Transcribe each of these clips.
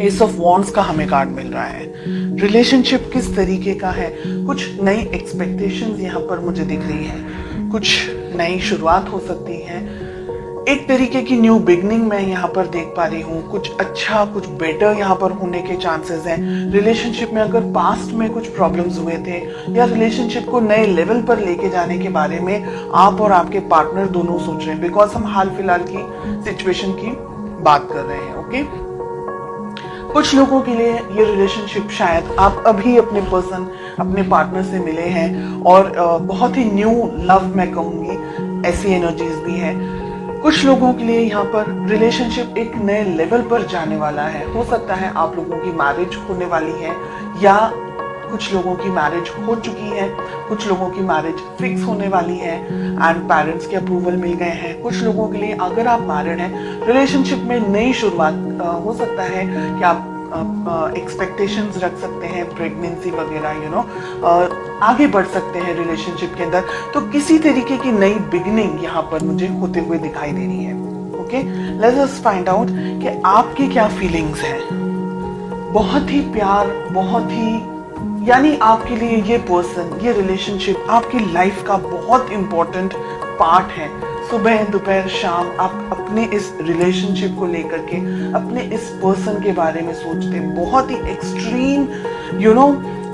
S of wands का हमें card मिल रहा है। रिलेशनशिप किस तरीके का है, कुछ नई एक्सपेक्टेशंस यहाँ पर मुझे दिख रही है, कुछ नई शुरुआत हो सकती है, एक तरीके की न्यू बिगनिंग मैं यहाँ पर देख पा रही हूँ, कुछ अच्छा कुछ बेटर यहाँ पर होने के चांसेस हैं। रिलेशनशिप में अगर पास्ट में कुछ प्रॉब्लम्स हुए थे या रिलेशनशिप को नए लेवल पर लेके जाने के बारे में आप और आपके पार्टनर दोनों सोच रहे हैं, बिकॉज हम हाल फिलहाल की सिचुएशन की बात कर रहे हैं। ओके, कुछ लोगों के लिए ये रिलेशनशिप शायद आप अभी अपने पार्टनर से मिले हैं और बहुत ही न्यू लव मैं कहूंगी, ऐसी एनर्जीज भी है। कुछ लोगों के लिए यहाँ पर रिलेशनशिप एक नए लेवल पर जाने वाला है। हो सकता है आप लोगों की मैरिज होने वाली है या कुछ लोगों की मैरिज हो चुकी है, कुछ लोगों की मैरिज फिक्स होने वाली है एंड पेरेंट्स के अप्रूवल मिल गए हैं। कुछ लोगों के लिए अगर आप मैरिड हैं, रिलेशनशिप में नई शुरुआत हो सकता है कि आप एक्सपेक्टेशंस रख सकते हैं, प्रेगनेंसी वगैरह आगे बढ़ सकते हैं रिलेशनशिप के अंदर। तो किसी तरीके की नई बिगिनिंग यहाँ पर मुझे होते हुए दिखाई दे रही है। Okay, let's us find out कि आपकी क्या फीलिंग्स हैं। बहुत ही प्यार, बहुत ही यानी आपके लिए ये पर्सन, ये रिलेशनशिप आपकी लाइफ का बहुत इंपॉर्टेंट पार्ट है। सुबह दोपहर शाम आप अपने इस रिलेशनशिप को लेकर के, अपने इस पर्सन के बारे में सोचते, बहुत ही एक्सट्रीम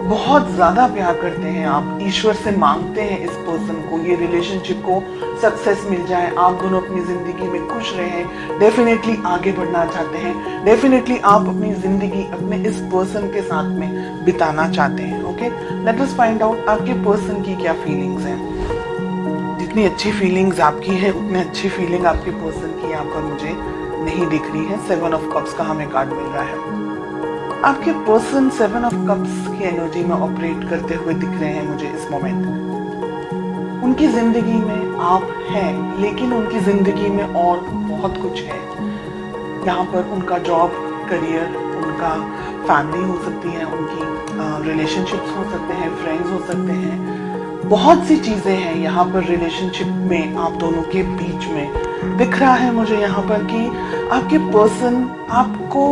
बहुत ज्यादा प्यार करते हैं आप, ईश्वर से मांगते हैं इस पर्सन को, ये रिलेशनशिप को सक्सेस मिल जाए, आप दोनों अपनी जिंदगी में खुश रहें, डेफिनेटली आगे बढ़ना चाहते हैं, डेफिनेटली आप अपनी जिंदगी अपने इस पर्सन के साथ में बिताना चाहते हैं। Okay, late us find out आपके पर्सन की क्या फीलिंग्स हैं। जितनी अच्छी फीलिंग्स आपकी है उतनी अच्छी फीलिंग आपके पर्सन की यहाँ पर मुझे नहीं दिख रही है। 7 ऑफ कप्स का हमें कार्ड मिल रहा है। आपके पर्सन 7 ऑफ कप्स की एनर्जी में ऑपरेट करते हुए दिख रहे हैं मुझे इस मोमेंट। उनकी जिंदगी में आप हैं, लेकिन उनकी जिंदगी में और बहुत कुछ है। यहाँ पर उनका जॉब, करियर, उनका फैमिली हो सकती है, उनकी रिलेशनशिप्स हो सकते हैं, फ्रेंड्स हो सकते हैं, बहुत सी चीजें हैं यहाँ पर रिलेशनशिप में आप दोनों के बीच में। दिख रहा है मुझे यहाँ पर कि आपके पर्सन आपको,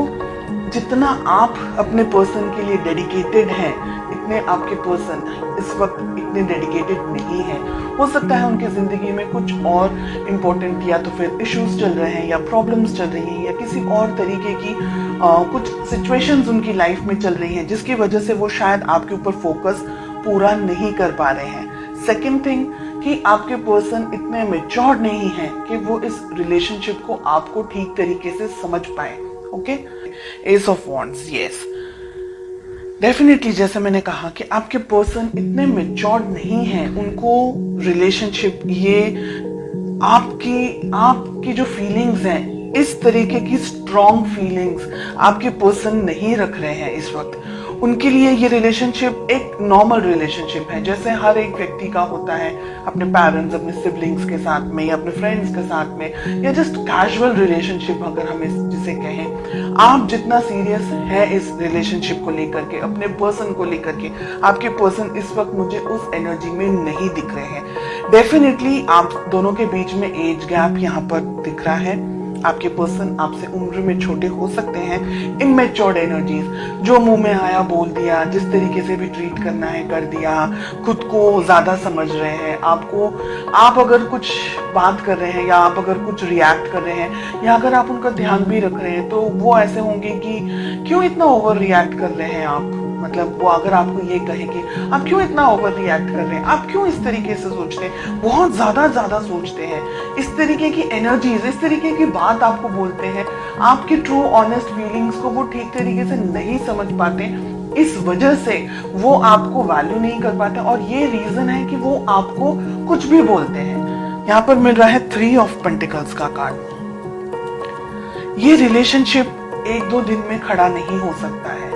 जितना आप अपने पर्सन के लिए डेडिकेटेड हैं, इतने आपके पर्सन इस वक्त इतने डेडिकेटेड नहीं है। हो सकता है उनकी जिंदगी में कुछ और इम्पोर्टेंट या तो फिर इश्यूज चल रहे हैं या प्रॉब्लम्स चल रही हैं या किसी और तरीके की कुछ सिचुएशंस उनकी लाइफ में चल रही हैं, जिसकी वजह से वो शायद आपके ऊपर फोकस पूरा नहीं कर पा रहे हैं। सेकेंड थिंग कि आपके पर्सन इतने मैच्योर नहीं है कि वो इस रिलेशनशिप को आपको ठीक तरीके से समझ पाए। Okay, S of wands, yes, definitely जैसे मैंने कहा कि आपके पर्सन इतने मैच्योर नहीं है, उनको रिलेशनशिप, ये आपकी जो फीलिंग्स हैं, इस तरीके की स्ट्रॉन्ग फीलिंग्स आपके पर्सन नहीं रख रहे हैं इस वक्त। उनके लिए ये रिलेशनशिप एक नॉर्मल रिलेशनशिप है, जैसे हर एक व्यक्ति का होता है अपने पेरेंट्स, अपने सिबलिंग्स के साथ में या अपने फ्रेंड्स के साथ में, या जस्ट कैजुअल रिलेशनशिप अगर हम जिसे कहें। आप जितना सीरियस है इस रिलेशनशिप को लेकर के, अपने पर्सन को लेकर के, आपके पर्सन इस वक्त मुझे उस एनर्जी में नहीं दिख रहे हैं। डेफिनेटली आप दोनों के बीच में एज गैप यहाँ पर दिख रहा है। आपके पर्सन आपसे उम्र में छोटे हो सकते हैं। इमैच्योर्ड एनर्जीज, जो मुंह में आया बोल दिया, जिस तरीके से भी ट्रीट करना है कर दिया, खुद को ज्यादा समझ रहे हैं। आप अगर कुछ बात कर रहे हैं या आप अगर कुछ रिएक्ट कर रहे हैं या अगर आप उनका ध्यान भी रख रहे हैं, तो वो ऐसे होंगे कि क्यों इतना ओवर रिएक्ट कर रहे हैं आप। मतलब वो अगर आपको ये कहे कि आप क्यों इतना ओवर रिएक्ट कर रहे हैं, आप क्यों इस तरीके से सोचते हैं, बहुत ज्यादा सोचते हैं, इस तरीके की एनर्जीज, इस तरीके की बात आपको बोलते हैं, आपकी ट्रू ऑनेस्ट फीलिंग्स को वो ठीक तरीके से नहीं समझ पाते, इस वजह से वो आपको वैल्यू नहीं कर पाते और ये रीजन है कि वो आपको कुछ भी बोलते हैं। यहाँ पर मिल रहा है 3 ऑफ पेंटिकल्स का कार्ड। ये रिलेशनशिप 1-2 दिन में खड़ा नहीं हो सकता है।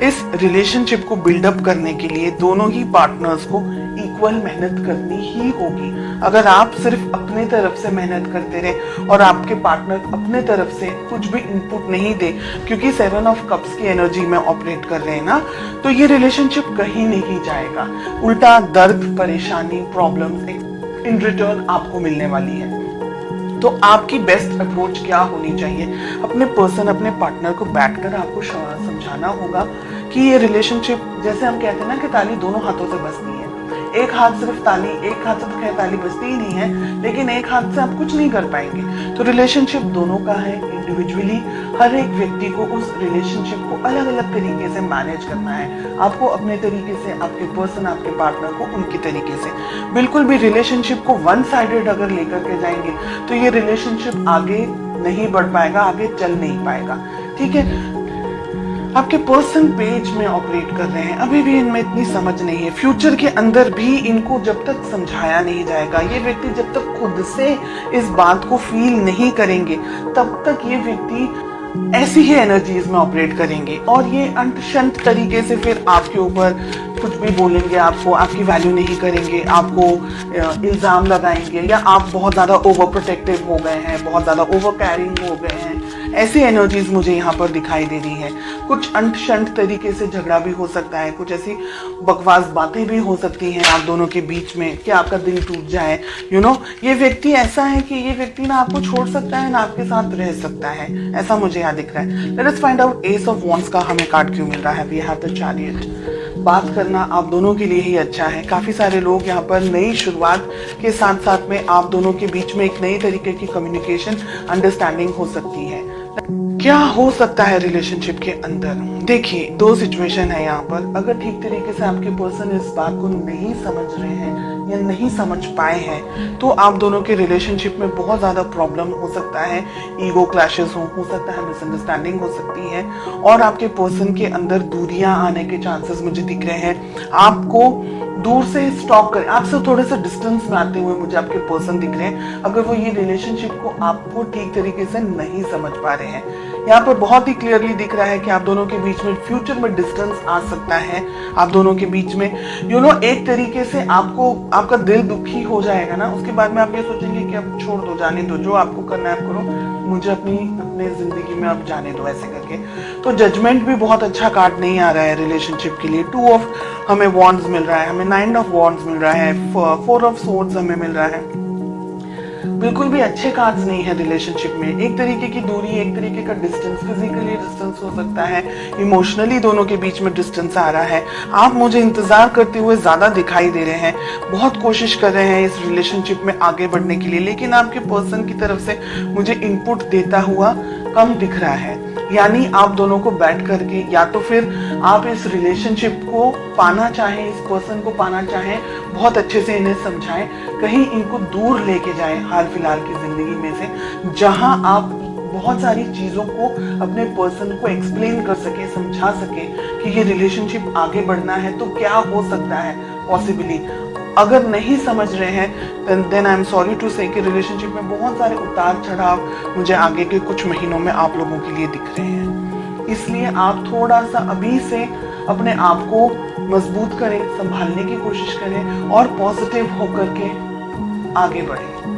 इस रिलेशनशिप को बिल्डअप करने के लिए दोनों ही पार्टनर्स को इक्वल मेहनत करनी ही होगी। अगर आप सिर्फ अपने तरफ से मेहनत करते रहे और आपके पार्टनर अपने तरफ से कुछ भी इनपुट नहीं दे, क्योंकि 7 ऑफ कप्स की एनर्जी में ऑपरेट कर रहे हैं ना, तो ये रिलेशनशिप कहीं नहीं जाएगा। उल्टा दर्द, परेशानी, प्रॉब्लम्स इन रिटर्न आपको मिलने वाली है। तो आपकी बेस्ट अप्रोच क्या होनी चाहिए? अपने पर्सन, अपने पार्टनर को बैठकर आपको समझाना होगा कि ये रिलेशनशिप, जैसे हम कहते हैं ना कि ताली दोनों हाथों से बजती है। एक हाथ सिर्फ ताली, एक हाथ से तो खैर ताली बजती ही नहीं है, लेकिन एक हाथ से आप कुछ नहीं कर पाएंगे। तो रिलेशनशिप दोनों का है। इंडिविजुअली हर एक व्यक्ति को उस रिलेशनशिप को अलग अलग तरीके से मैनेज करना है। आपको अपने तरीके से, आपके पर्सन, आपके पार्टनर को उनके तरीके से। बिल्कुल भी रिलेशनशिप को वन साइडेड अगर लेकर के जाएंगे तो ये रिलेशनशिप आगे नहीं बढ़ पाएगा, आगे चल नहीं पाएगा। ठीक है, आपके पर्सन पेज में ऑपरेट कर रहे हैं, अभी भी इनमें इतनी समझ नहीं है। फ्यूचर के अंदर भी इनको जब तक समझाया नहीं जाएगा, ये व्यक्ति जब तक खुद से इस बात को फील नहीं करेंगे, तब तक ये व्यक्ति ऐसी ही एनर्जीज में ऑपरेट करेंगे और ये अंतशंत तरीके से फिर आपके ऊपर कुछ भी बोलेंगे, आपको, आपकी वैल्यू नहीं करेंगे, आपको इल्जाम लगाएंगे, या आप बहुत ज्यादा ओवर प्रोटेक्टिव हो गए हैं, बहुत ज्यादा ओवर कैरिंग हो गए हैं। ऐसी एनर्जीज मुझे यहाँ पर दिखाई दे रही है। कुछ अंतशंत तरीके से झगड़ा भी हो सकता है, कुछ ऐसी बकवास बातें भी हो सकती हैं आप दोनों के बीच में कि आपका दिल टूट जाए। ये व्यक्ति ऐसा है कि ये व्यक्ति ना आपको छोड़ सकता है ना आपके साथ रह सकता है, ऐसा मुझे यहाँ दिख रहा है। Let us find out ace of wands का हमें कार्ड क्यों मिल रहा है। We have the chariot. बात करना आप दोनों के लिए ही अच्छा है। काफी सारे लोग यहाँ पर नई शुरुआत के साथ साथ में आप दोनों के बीच में एक नई तरीके की कम्युनिकेशन, अंडरस्टैंडिंग हो सकती है। क्या हो सकता है रिलेशनशिप के अंदर? देखिए, दो सिचुएशन है यहाँ पर। अगर ठीक तरीके से आपके पर्सन इस बात को नहीं समझ रहे हैं या नहीं समझ पाए हैं, तो आप दोनों के रिलेशनशिप में बहुत ज्यादा प्रॉब्लम हो सकता है। ईगो क्लैशेस हो सकता है, मिसअंडरस्टैंडिंग हो सकती है और आपके पर्सन के अंदर दूरियां आने के चांसेस मुझे दिख रहे हैं। आपको दूर से स्टॉप करें, आपसे थोड़े से डिस्टेंस में आते हुए मुझे आपके पर्सन दिख रहे हैं, अगर वो ये रिलेशनशिप को आपको ठीक तरीके से नहीं समझ पा रहे हैं। यहाँ पर बहुत ही क्लियरली दिख रहा है कि आप दोनों के बीच में फ्यूचर में डिस्टेंस आ सकता है। आप दोनों के बीच में एक तरीके से आपको, आपका दिल दुखी हो जाएगा ना, उसके बाद में आप ये सोचेंगे कि अब छोड़ दो, जाने दो, जो आपको करना है आप करो, मुझे अपने जिंदगी में अब जाने दो, ऐसे करके। तो जजमेंट भी बहुत अच्छा कार्ड नहीं आ रहा है रिलेशनशिप के लिए। 2 ऑफ हमें वॉन्ड्स मिल रहा है, हमें 9 ऑफ वॉन्ड्स मिल रहा है, 4 ऑफ सोर्ड्स हमें मिल रहा है। बिल्कुल भी अच्छे कार्ड्स नहीं है रिलेशनशिप में। एक तरीके की दूरी, एक तरीके का डिस्टेंस, फिजिकली डिस्टेंस हो सकता है, इमोशनली दोनों के बीच में डिस्टेंस आ रहा है। आप मुझे इंतजार करते हुए ज्यादा दिखाई दे रहे हैं, बहुत कोशिश कर रहे हैं इस रिलेशनशिप में आगे बढ़ने के लिए, लेकिन आपके पर्सन की तरफ से मुझे इनपुट देता हुआ कम दिख रहा है। यानी आप दोनों को बैठ करके, या तो फिर आप इस रिलेशनशिप को पाना चाहें, इस पर्सन को पाना चाहें, बहुत अच्छे से इन्हें समझाएं, कहीं इनको दूर लेके जाएं हाल फिलहाल की जिंदगी में से, जहां आप बहुत सारी चीजों को अपने पर्सन को एक्सप्लेन कर सके, समझा सके कि ये रिलेशनशिप आगे बढ़ना है तो क्या हो सकता है पॉसिबली। अगर नहीं समझ रहे हैं then I am sorry to say कि रिलेशनशिप में बहुत सारे उतार चढ़ाव मुझे आगे के कुछ महीनों में आप लोगों के लिए दिख रहे हैं। इसलिए आप थोड़ा सा अभी से अपने आप को मजबूत करें, संभालने की कोशिश करें और पॉजिटिव होकर के आगे बढ़ें।